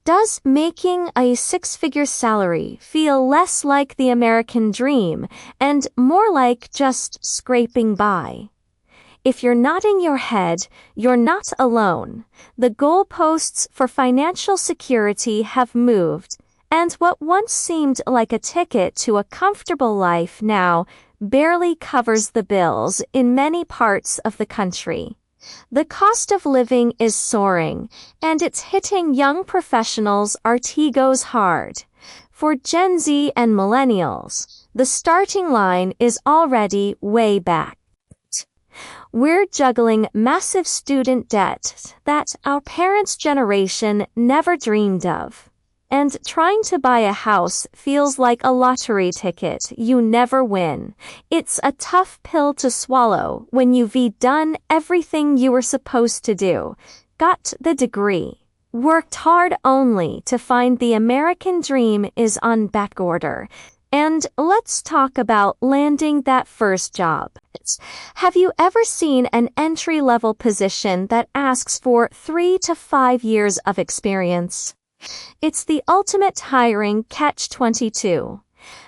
Does making a six-figure salary feel less like the American dream and more like just scraping by? If you're nodding your head, you're not alone. The goalposts for financial security have moved, and what once seemed like a ticket to a comfortable life now barely covers the bills in many parts of the country. The cost of living is soaring, and it's hitting young professionals' artigos hard. For Gen Z and millennials, the starting line is already way back. We're juggling massive student debt that our parents' generation never dreamed of. And trying to buy a house feels like a lottery ticket you never win. It's a tough pill to swallow when you've done everything you were supposed to do, got the degree, worked hard only to find the American dream is on backorder. And let's talk about landing that first job. Have you ever seen an entry-level position that asks for 3 to 5 years of experience? It's the ultimate hiring catch-22.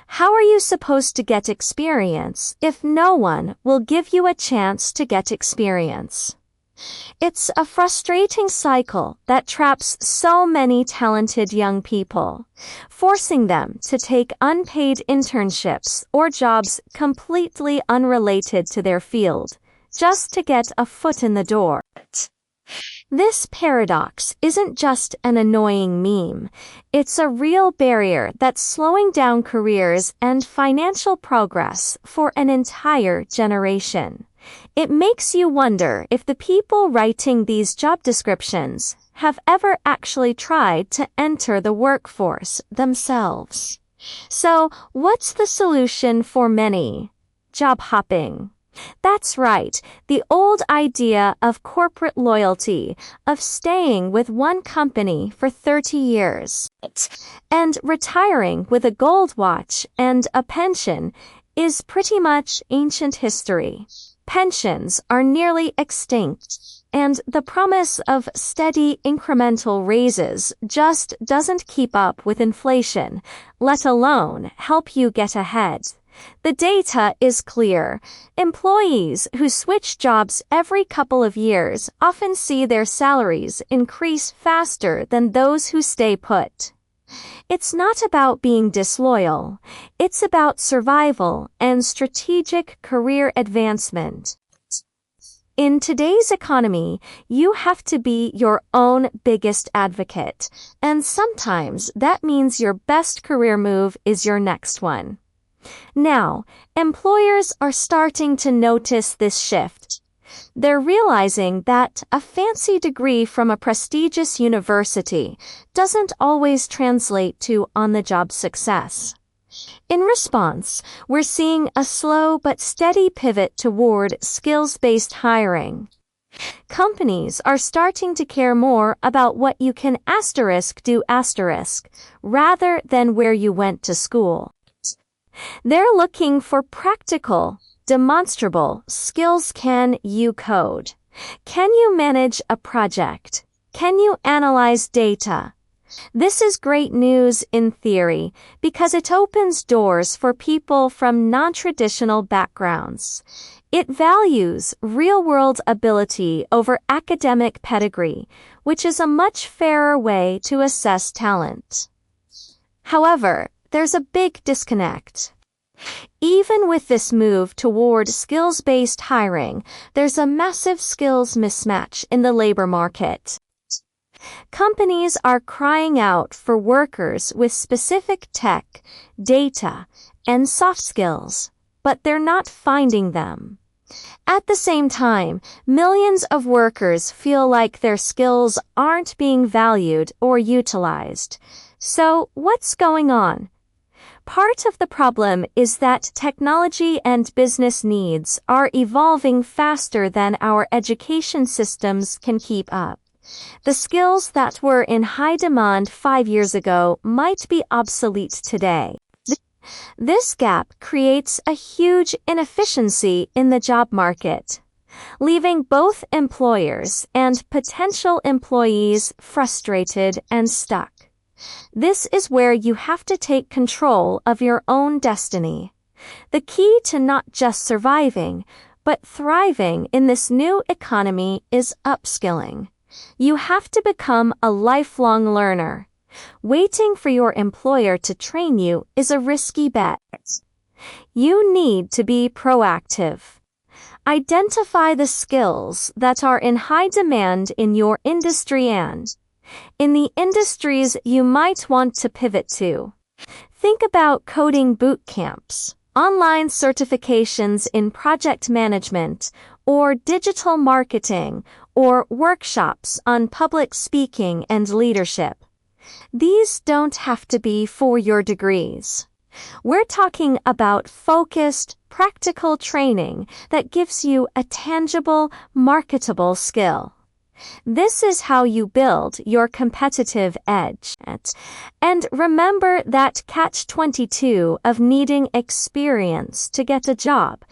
How are you supposed to get experience if no one will give you a chance to get experience? It's a frustrating cycle that traps so many talented young people, forcing them to take unpaid internships or jobs completely unrelated to their field, just to get a foot in the door. This paradox isn't just an annoying meme. It's a real barrier that's slowing down careers and financial progress for an entire generation. It makes you wonder if the people writing these job descriptions have ever actually tried to enter the workforce themselves. So, what's the solution for many? Job hopping. That's right, the old idea of corporate loyalty, of staying with one company for 30 years, and retiring with a gold watch and a pension is pretty much ancient history. Pensions are nearly extinct, and the promise of steady incremental raises just doesn't keep up with inflation, let alone help you get ahead. The data is clear. Employees who switch jobs every couple of years often see their salaries increase faster than those who stay put. It's not about being disloyal. It's about survival and strategic career advancement. In today's economy, you have to be your own biggest advocate, and sometimes that means your best career move is your next one. Now, employers are starting to notice this shift. They're realizing that a fancy degree from a prestigious university doesn't always translate to on-the-job success. In response, we're seeing a slow but steady pivot toward skills-based hiring. Companies are starting to care more about what you can do rather than where you went to school. They're looking for practical, demonstrable skills. Can you code? Can you manage a project? Can you analyze data? This is great news in theory because it opens doors for people from non-traditional backgrounds. It values real-world ability over academic pedigree, which is a much fairer way to assess talent. However, there's a big disconnect. Even with this move toward skills-based hiring, there's a massive skills mismatch in the labor market. Companies are crying out for workers with specific tech, data, and soft skills, but they're not finding them. At the same time, millions of workers feel like their skills aren't being valued or utilized. So, what's going on? Part of the problem is that technology and business needs are evolving faster than our education systems can keep up. The skills that were in high demand 5 years ago might be obsolete today. This gap creates a huge inefficiency in the job market. leaving both employers and potential employees frustrated and stuck. This is where you have to take control of your own destiny. The key to not just surviving, but thriving in this new economy is upskilling. You have to become a lifelong learner. Waiting for your employer to train you is a risky bet. You need to be proactive. Identify the skills that are in high demand in your industry and in the industries you might want to pivot to. Think about coding boot camps, online certifications in project management, or digital marketing, or workshops on public speaking and leadership. These don't have to be for your degrees. We're talking about focused, practical training that gives you a tangible, marketable skill. This is how you build your competitive edge. And remember that catch-22 of needing experience to get a job.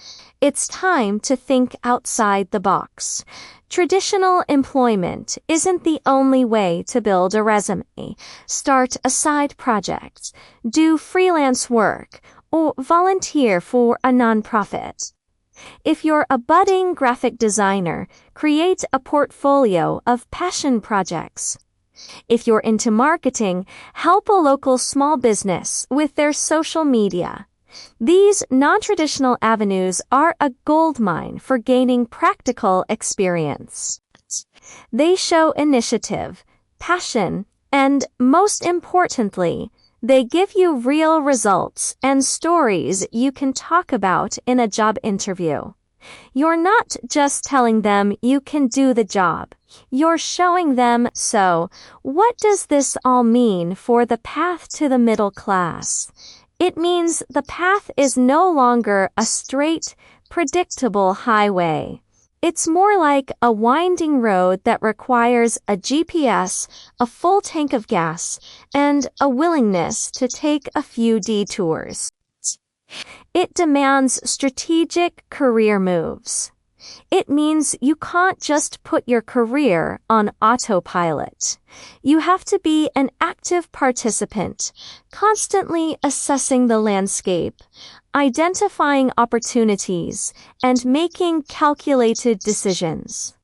It's time to think outside the box. Traditional employment isn't the only way to build a resume. Start a side project, do freelance work, or volunteer for a nonprofit. If you're a budding graphic designer, create a portfolio of passion projects. If you're into marketing, help a local small business with their social media. These non-traditional avenues are a goldmine for gaining practical experience. They show initiative, passion, and, most importantly, they give you real results and stories you can talk about in a job interview. You're not just telling them you can do the job. You're showing them, so, what does this all mean for the path to the middle class? It means the path is no longer a straight, predictable highway. It's more like a winding road that requires a GPS, a full tank of gas, and a willingness to take a few detours. It demands strategic career moves. It means you can't just put your career on autopilot. You have to be an active participant, constantly assessing the landscape, identifying opportunities, and making calculated decisions.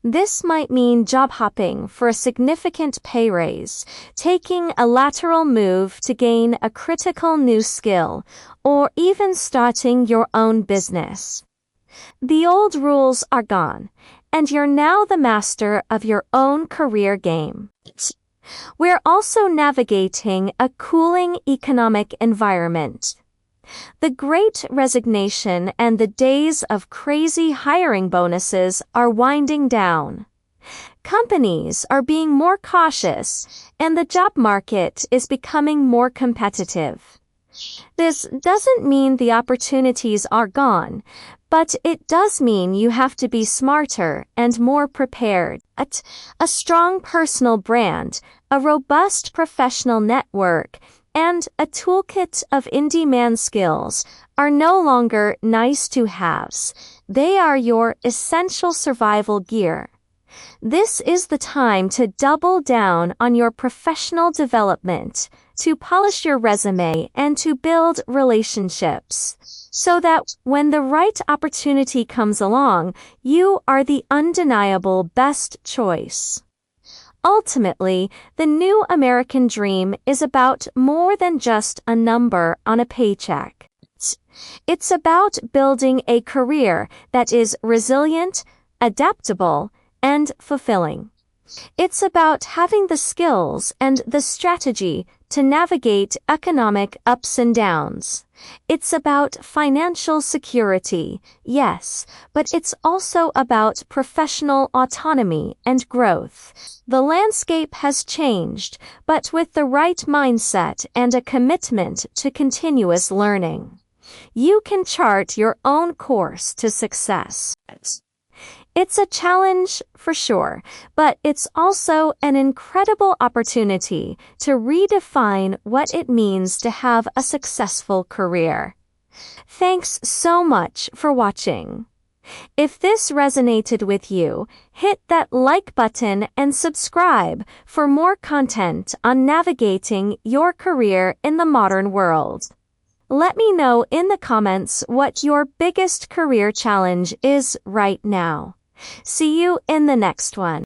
This might mean job hopping for a significant pay raise, taking a lateral move to gain a critical new skill, or even starting your own business. The old rules are gone, and you're now the master of your own career game. We're also navigating a cooling economic environment. The Great Resignation and the days of crazy hiring bonuses are winding down. Companies are being more cautious, and the job market is becoming more competitive. This doesn't mean the opportunities are gone, but it does mean you have to be smarter and more prepared. A strong personal brand, a robust professional network, and a toolkit of in-demand skills are no longer nice-to-haves. They are your essential survival gear. This is the time to double down on your professional development, to polish your resume, and to build relationships, so that when the right opportunity comes along, you are the undeniable best choice. Ultimately, the new American dream is about more than just a number on a paycheck. It's about building a career that is resilient, adaptable, and fulfilling. It's about having the skills and the strategy to navigate economic ups and downs. It's about financial security, yes, but it's also about professional autonomy and growth. The landscape has changed, but with the right mindset and a commitment to continuous learning, you can chart your own course to success. It's a challenge, for sure, but it's also an incredible opportunity to redefine what it means to have a successful career. Thanks so much for watching. If this resonated with you, hit that like button and subscribe for more content on navigating your career in the modern world. Let me know in the comments what your biggest career challenge is right now. See you in the next one.